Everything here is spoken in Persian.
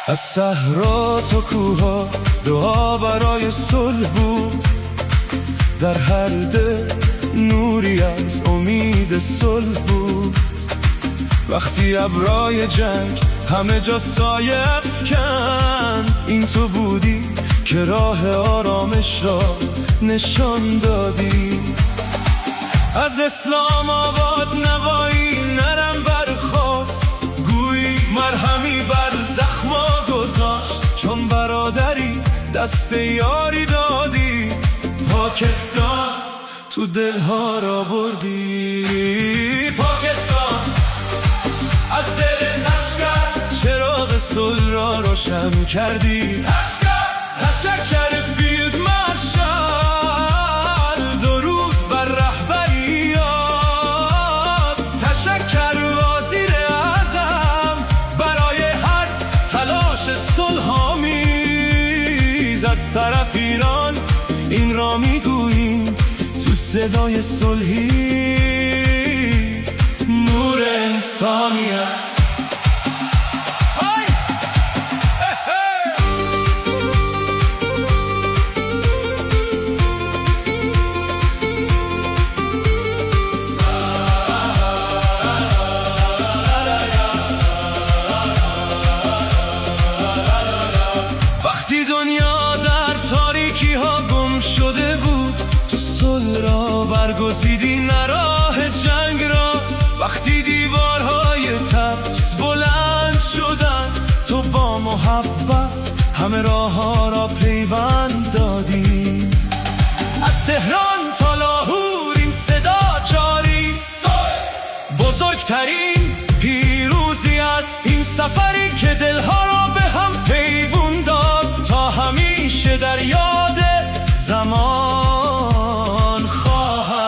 از صحرا تا کوها دعا برای صلح بود، در هر دل نوری از امید صلح بود. وقتی ابرای جنگ همه جا سایه افکند، این تو بودی که راه آرامش را نشان دادی. از اسلام آباد نوایی نرم برخاست، گویی مرهمی بر زخما گذاشت. چون برادری دست یاری دادی، پاکستان تو دلها را بردی. پاکستان از دل تشکر چراغ صلح را روشن کردی. تشکر فیلد مارشال، درود بر رهبریات. تشکر وزیر اعظم برای هر تلاش صلح‌آمیز. از طرف ایران این را میگوییم تو صدای صلحی، نور انسانیت. وقتی دنیا در تاریکی ها گم شده بود، تو صلح را برگزیدی نه راه جنگ را. وقتی دیوارهای ترس بلند شدن، تو با محبت همه راه ها را پیوند دادی. از تهران تا لاهور این صدا جاری، بزرگترین پیروزی است این سفری که دلها را به هم پیوند داد. تا همیشه در یاد